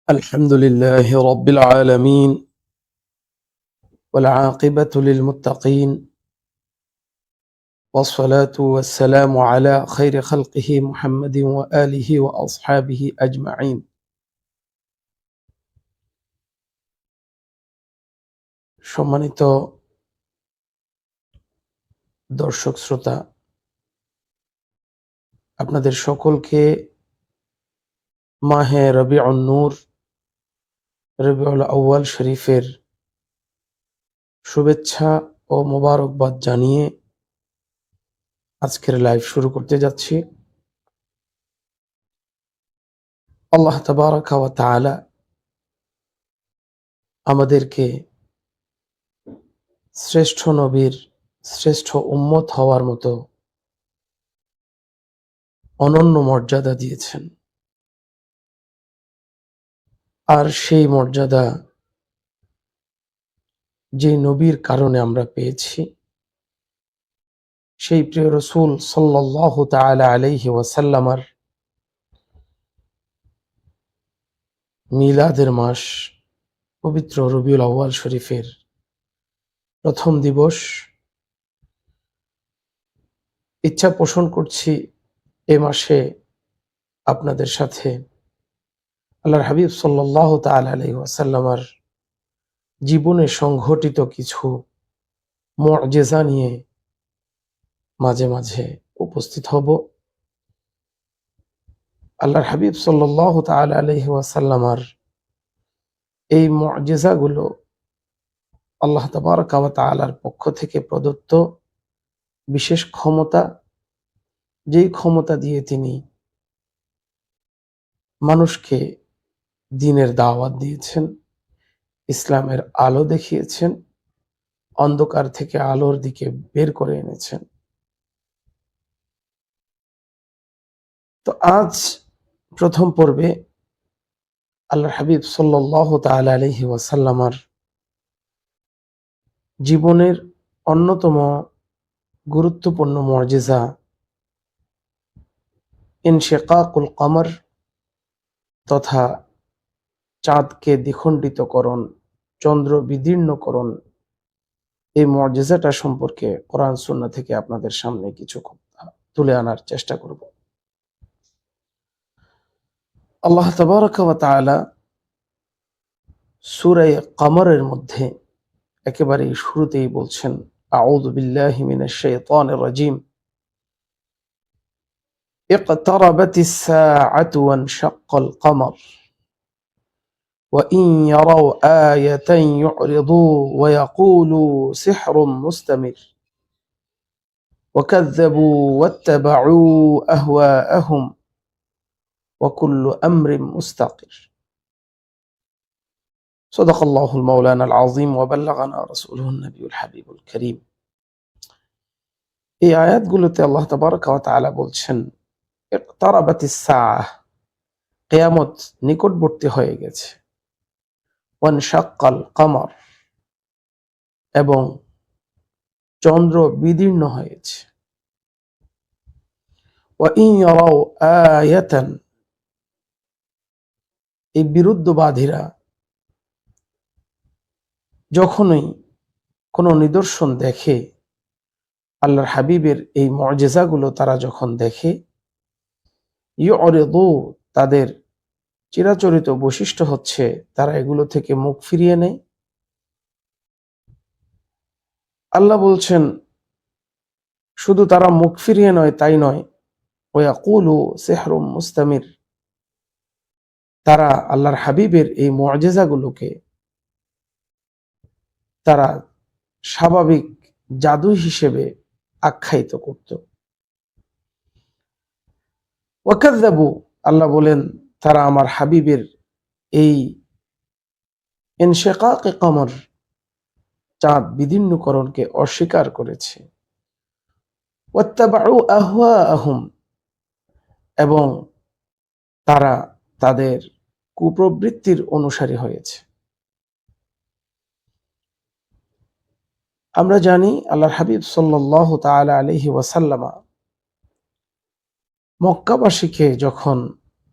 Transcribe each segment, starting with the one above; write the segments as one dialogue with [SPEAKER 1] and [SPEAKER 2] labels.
[SPEAKER 1] الحمد لله رب العالمين والعاقبة للمتقين والصلاة والسلام على خير خلقه محمد وآله وأصحابه أجمعين সম্মানিত দর্শক শ্রোতা, আপনাদের সকলকে মাহে রবিউন নূর রবিউল আউয়াল শরীফের শুভেচ্ছা ও মোবারকবাদ জানিয়ে আজকের লাইভ শুরু করতে যাচ্ছি। আল্লাহ তাবারাকা ওয়া তাআলা আমাদেরকে শ্রেষ্ঠ নবীর শ্রেষ্ঠ উম্মত হওয়ার মতো অনন্য মর্যাদা দিয়েছেন, আর সেই মর্যাদা যে নবীর কারণে আমরা পেয়েছি, সেই প্রিয় রাসূল সাল্লাল্লাহু তাআলা আলাইহি ওয়াসাল্লামের মিলাদের মাস পবিত্র রবিউল আউয়াল শরীফের প্রথম দিবস। ইচ্ছা পোষণ করছি এ মাসে আপনাদের সাথে আল্লাহর হাবিব সাল্লাল্লাহু তাআলা আলাইহি ওয়াসাল্লামের জীবনে সংঘটিত কিছু মুআজিজা নিয়ে মাঝে মাঝে উপস্থিত হব। আল্লাহর হাবিব সাল্লাল্লাহু তাআলা আলাইহি ওয়াসাল্লামের এই মুআজিজাগুলো আল্লাহ তাবারাকা ওয়া তাআলার পক্ষ থেকে প্রদত্ত বিশেষ ক্ষমতা, যেই ক্ষমতা দিয়ে তিনি মানুষকে দ্বীনের দাওয়াত দিয়েছেন, ইসলামের আলো দেখিয়েছেন, অন্ধকার থেকে আলোর দিকে বের করে এনেছেন। তো আজ প্রথম পর্বে আল্লাহর হাবিব সাল্লাল্লাহু তাআলা আলাইহি ওয়াসাল্লামের জীবনের অন্যতম গুরুত্বপূর্ণ মুআজিজা ইনশিকাকুল কমর তথা চাঁদকে দ্বিখণ্ডিতকরণ, চন্দ্র বিদীর্ণকরণ, এই মুআজিজাটা সম্পর্কে কোরআন সুন্নাহ থেকে আপনাদের সামনে কিছু তুলে আনার চেষ্টা করব। আল্লাহ তাবারাকা ওয়া তাআলা সূরা কমরের মধ্যে একেবারে শুরুতেই বলছেন, আউযু বিল্লাহি মিনাশ শাইতানির রাজীম, ইকতারাবাতিস সাআতু ওয়ানশাক্কাল কমর وإن يروا آية يعرضوا ويقولوا سحر مستمر وكذبوا واتبعوا أهواءهم وكل أمر مستقر صدق الله المولانا العظيم وبلغنا رسوله النبي الحبيب الكريم। এই আয়াতগুলোতে আল্লাহ তাবারাকা ওয়া তাআলা বলছেন, ইকতারাবাতিস সাআহ, কিয়ামত নিকটবর্তী হয়ে গেছে, ওয়ানশাক্কাল কমর, এবং চন্দ্র বিদীর্ণ হয়েছে, ওয়া ইন ইয়ারাউ আয়াতান, এই বিরুদ্ধবাদীরা যখনই কোনো নিদর্শন দেখে, আল্লাহর হাবিবের এই মুআজিজাগুলো তারা যখন দেখে, ইউরিদু, তাদের চিরাচরিত বৈশিষ্ট্য হচ্ছে তারা এগুলো থেকে মুখ ফিরিয়ে নেয়। আল্লাহ বলছেন, শুধু তারা মুখ ফিরিয়ে নয় তাই নয়, ওয়াকুলু সিহরুম মুস্তামির, তারা আল্লাহর হাবিবের এই মুআজিজাগুলোকে তারা স্বাভাবিক জাদু হিসেবে আখ্যায়িত করত। ওয়াকাযযাবু, আল্লাহ বলেন তারা আমার হাবিবের এই ইনশিকাকে কমর, চাঁদ বিদীর্ণকরণকে অস্বীকার করেছে। ওয়াত্তাবাউ আহওয়াআহুম, এবং তারা তাদের কুপ্রবৃত্তির অনুসারী হয়েছে। আমরা জানি আল্লাহর হাবিব সাল্লাল্লাহু তাআলা আলাইহি ওয়াসাল্লাম মক্কাবাসীকে যখন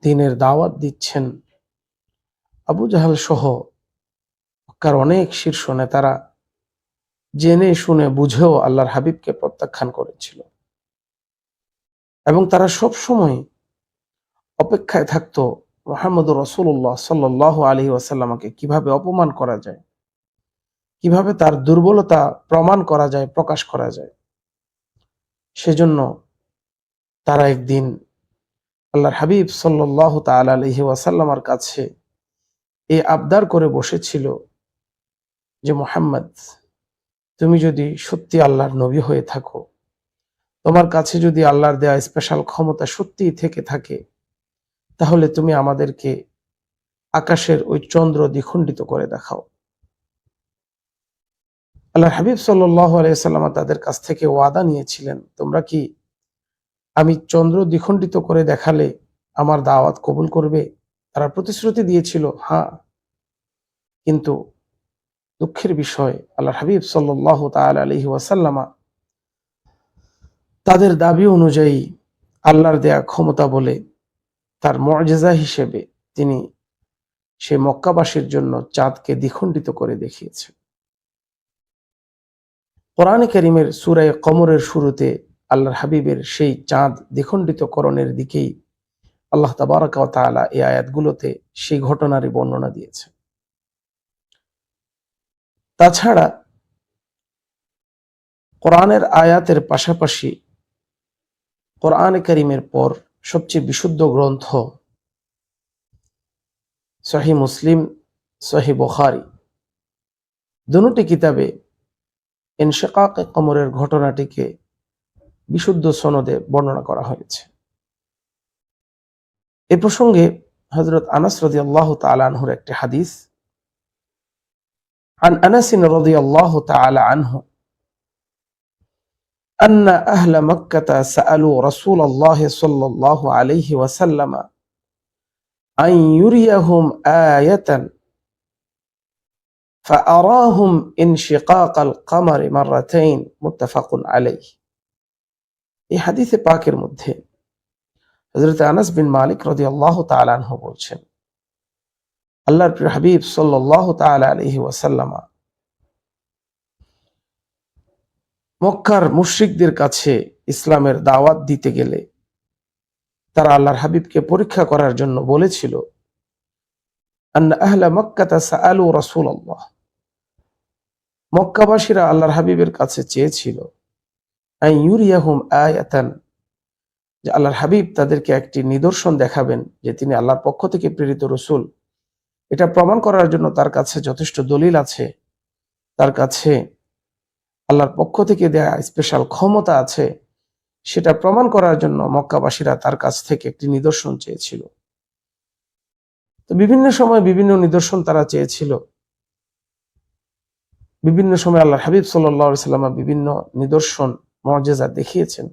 [SPEAKER 1] দ্বীনের দাওয়াত দিচ্ছেন, আবু জাহাল সহ মক্কার অনেক শীর্ষ নেতারা জেনে শুনে বুঝেও আল্লাহর হাবিবকে প্রত্যাখ্যান করেছিল, এবং তারা সব সময় অপেক্ষায় থাকতো মুহাম্মদুর রাসূলুল্লাহ সাল্লাল্লাহু আলাইহি ওয়াসাল্লামকে কিভাবে অপমান করা যায়, কিভাবে তার দুর্বলতা প্রমাণ করা যায়, প্রকাশ করা যায়। সেজন্য তারা একদিন আল্লাহর হাবিব সাল্লাল্লাহু তাআলা আলাইহি ওয়াসাল্লামের কাছে এই আবদার করে বসেছিল যে, মুহাম্মদ, তুমি যদি সত্যি আল্লাহর নবী হয়ে থাকো, তোমার কাছে যদি আল্লাহর দেয়া স্পেশাল ক্ষমতা সত্যিই থেকে থাকে, তাহলে তুমি আমাদেরকে আকাশের ওই চন্দ্র দ্বিখণ্ডিত করে দেখাও। আল্লাহর হাবিব সাল্লাল্লাহু আলাইহি ওয়াসাল্লাম তাদের কাছ থেকে ওয়াদা নিয়েছিলেন, তোমরা কি আমি চন্দ্র দ্বিখণ্ডিত করে দেখালে আমার দাওয়াত কবুল করবে? তারা প্রতিশ্রুতি দিয়েছিল হ্যাঁ, কিন্তু দুঃখের বিষয় আল্লাহর হাবিব সাল্লাল্লাহু তাআলা আলাইহি ওয়াসাল্লাম তাদের দাবি অনুযায়ী আল্লাহর দেয়া ক্ষমতা বলে তার মুআজিজা হিসেবে তিনি সে মক্কাবাসীর জন্য চাঁদকে দ্বিখণ্ডিত করে দেখিয়েছেন। কোরআনে কারীমের সূরা কমরের শুরুতে আল্লাহর হাবিবের সেই চাঁদ দ্বিখণ্ডিতকরণের দিকেই আল্লাহ তাবারাকা ওয়া তাআলা এই আয়াতগুলোতে সেই ঘটনারই বর্ণনা দিয়েছে। তাছাড়া কোরআনের আয়াতের পাশাপাশি কোরআনে কারীমের পর সবচেয়ে বিশুদ্ধ গ্রন্থ সহিহ মুসলিম, সহিহ বুখারী, দুটি কিতাবে ইনশিকাকে কমরের ঘটনাটিকে বিশুদ্ধ সনদে বর্ণনা করা হয়েছে। এ প্রসঙ্গে হযরত আনাস রাদিয়াল্লাহু তাআলা আনহুর একটি হাদিস, عن أنس رضي الله تعالى عنه أن أهل مكة سألوا رسول الله صلى الله عليه وسلم أن يريهم آية فأراهم انشقاق القمر مرتين متفق عليه। এই হাদিসে পাকের মধ্যে হযরত আনাস বিন মালিক রাদিয়াল্লাহু তাআলা আনহু বলছেন, আল্লাহর প্রিয় হাবিব সাল্লাল্লাহু তাআলা আলাইহি ওয়াসাল্লাম মক্কার মুশরিকদের কাছে ইসলামের দাওয়াত দিতে গেলে তারা আল্লাহর হাবিবকে পরীক্ষা করার জন্য বলেছিল, আন্না আহলা মক্কাতা সাআলু রাসূলুল্লাহ, মক্কাবাসীরা আল্লাহর হাবিবের কাছে চেয়েছিল আন ইউরিয়াহুম আয়াতান, যে আল্লাহর হাবিব তাদেরকে একটি নিদর্শন দেখাবেন যে তিনি আল্লাহর পক্ষ থেকে প্রেরিত রাসূল। এটা প্রমাণ করার জন্য তার কাছে যথেষ্ট দলিল আছে, তার কাছে আল্লাহর পক্ষ থেকে দেয়া স্পেশাল ক্ষমতা আছে। সেটা প্রমাণ করার জন্য মক্কাবাসীরা তার কাছ থেকে একটি নিদর্শন চেয়েছিল। তো বিভিন্ন সময় বিভিন্ন নিদর্শন তারা চেয়েছিল, বিভিন্ন সময় আল্লাহর হাবিব সাল্লাল্লাহু আলাইহি ওয়াসাল্লাম বিভিন্ন নিদর্শন মুআজিজা দেখিয়েছেন।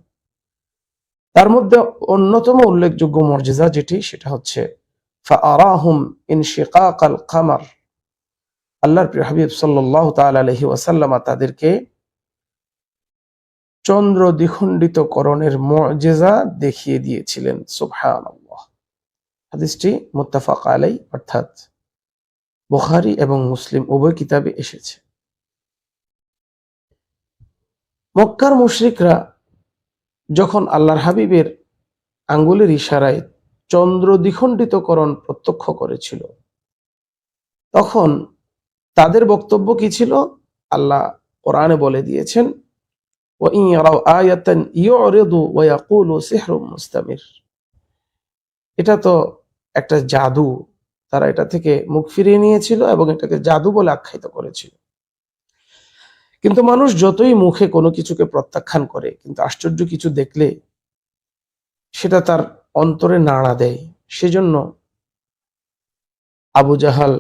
[SPEAKER 1] তার মধ্যে অন্যতম উল্লেখযোগ্য মুআজিজা যেটি, সেটা হচ্ছে ফাআরাহুম ইনশিকাকাল কামার, আল্লাহর প্রিয় হাবিব সাল্লাল্লাহু তাআলা আলাইহি ওয়াসাল্লাম তাদেরকে চন্দ্র দ্বিখণ্ডিতকরণের মুআজিজা দেখিয়ে দিয়েছিলেন। সুবহানাল্লাহ। হাদিসটি মুত্তাফাক আলাইহি, অর্থাৎ বুখারী এবং মুসলিম উভয় কিতাবে এসেছে। মক্কার মুশরিকরা যখন আল্লাহর হাবিবের আঙ্গুলের ইশারায় চন্দ্র দ্বিখণ্ডিতকরণ প্রত্যক্ষ করেছিল, তখন তাদের বক্তব্য কি ছিল? আল্লাহ কোরআনে বলে দিয়েছেন, ওয়া ইন ইয়ারাউ আয়াতান ইউরিদু ওয়া ইয়াকুলু সিহরুম মুস্তামির। এটা তো একটা জাদু, তারা এটা থেকে মুখ ফিরিয়ে নিয়েছিল এবং এটাকে জাদু বলে আখ্যায়িত করেছিল। কিন্তু মানুষ যতই মুখে কোনো কিছুকে প্রত্যাখ্যান করে, কিন্তু আশ্চর্য কিছু দেখলে সেটা তার অন্তরে নাড়া দেয়। সেজন্য আবু জাহাল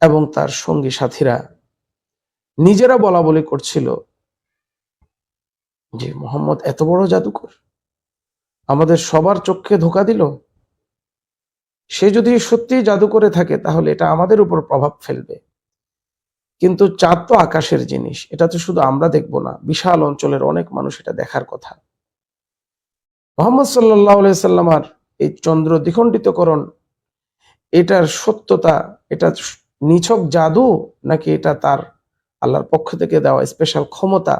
[SPEAKER 1] এবং তার সঙ্গী সাথীরা নিজেরা বলা বলি করছিল যে মুহাম্মদ এত বড় জাদুকর, আমাদের সবার চোখকে ধোঁকা দিল। সে যদি সত্যি জাদু করে থাকে তাহলে এটা আমাদের উপর প্রভাব ফেলবে। কিন্তু চাঁদ তো আকাশের জিনিস, এটা তো শুধু আমরা দেখব না, বিশাল অঞ্চলের অনেক মানুষ এটা দেখার কথা। মুহাম্মদ সাল্লাল্লাহু আলাইহি সাল্লামার এই চন্দ্র দ্বিখণ্ডিতকরণ, এটার সত্যতা, এটা নিছক জাদু নাকি এটা তার আল্লাহর পক্ষ থেকে দেওয়া স্পেশাল ক্ষমতা,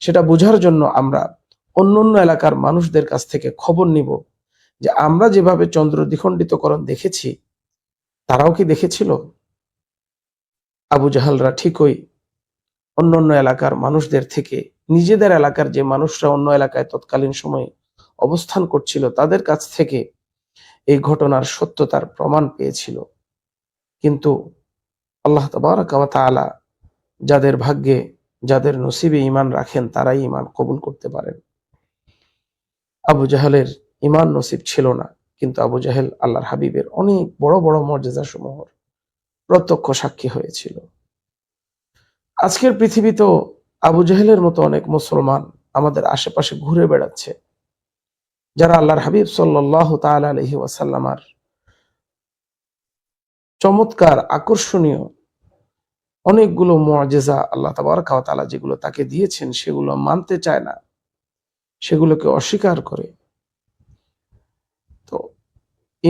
[SPEAKER 1] সেটা বোঝার জন্য আমরা অন্যান্য এলাকার মানুষদের কাছ থেকে খবর নিব যে আমরা যেভাবে চন্দ্র দ্বিখণ্ডিতকরণ দেখেছি তারাও কি দেখেছিল। আবু জাহালরা ঠিকই অন্যান্য এলাকার মানুষদের থেকে, নিজেদের এলাকার যে মানুষরা অন্য এলাকায় তৎকালীন সময়ে অবস্থান করছিল তাদের কাছ থেকে এই ঘটনার সত্যতার প্রমাণ পেয়েছিল। কিন্তু আল্লাহ তাবারাকা ওয়া তাআলা যাদের ভাগ্যে, যাদের নসিবে ঈমান রাখেন তারাই ঈমান কবুল করতে পারেন। আবু জাহেলের ঈমান নসিব ছিল না, কিন্তু আবু জাহেল আল্লাহর হাবিবের অনেক বড় বড় মর্যাদা সমূহের প্রত্যক্ষ সাক্ষী হয়েছিল। আজকের পৃথিবীতেও আবু জাহেলের মতো অনেক মুসলমান আমাদের আশেপাশে ঘুরে বেড়াচ্ছে, যারা আল্লাহর হাবিব সাল্লাল্লাহু তাআলা আলাইহি ওয়াসাল্লামার চমৎকার আকর্ষণীয় অনেকগুলো মুআজিজা আল্লাহ তাবারাকা ওয়া তাআলা যেগুলো তাকে দিয়েছেন সেগুলো মানতে চায় না, সেগুলোকে অস্বীকার করে। তো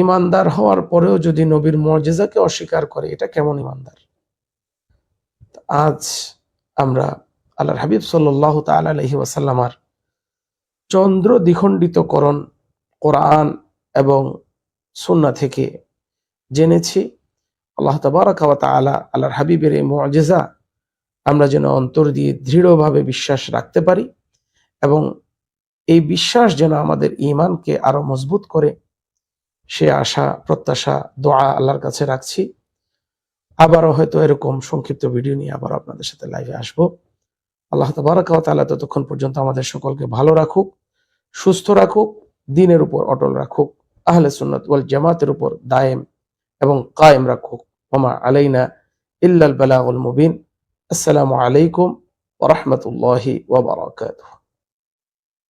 [SPEAKER 1] ইমানদার হওয়ার পরেও যদি নবীর মুআজিজাকে অস্বীকার করে, এটা কেমন ইমানদার? আজ আমরা আল্লাহর হাবিব সাল্লাল্লাহু তাআলা আলাইহি ওয়াসাল্লামার চন্দ্র দ্বিখণ্ডিতকরণ কোরআন এবং সুন্নাহ থেকে জেনেছি। আল্লাহ তাবারাকা ওয়া তাআলা আল্লাহর হাবিবের এই মুআজিজা আমরা যেন অন্তর দিয়ে দৃঢ়ভাবে বিশ্বাস রাখতে পারি, এবং এই বিশ্বাস যেন আমাদের ঈমানকে আরো মজবুত করে, সে আশা প্রত্যাশা দোয়া আল্লাহর কাছে রাখছি। আবারও হয়তো এরকম সংক্ষিপ্ত ভিডিও নিয়ে আবার আপনাদের সাথে লাইভে আসবো। আল্লাহ তাবারাকা ওয়া তাআলা ততক্ষণ পর্যন্ত আমাদের সকলকে ভালো রাখুক, সুস্থ রাখুক, দ্বীনের উপর অটল রাখুক, আহলে সুন্নাত ওয়াল জামাতের উপর দায়েম এবং কায়েম রাখুক। ওমা আলাইনা ইল্লাল বালাগুল মুবিন। আসসালামু আলাইকুম ওয়া রাহমাতুল্লাহি ওয়া বারাকাতুহু।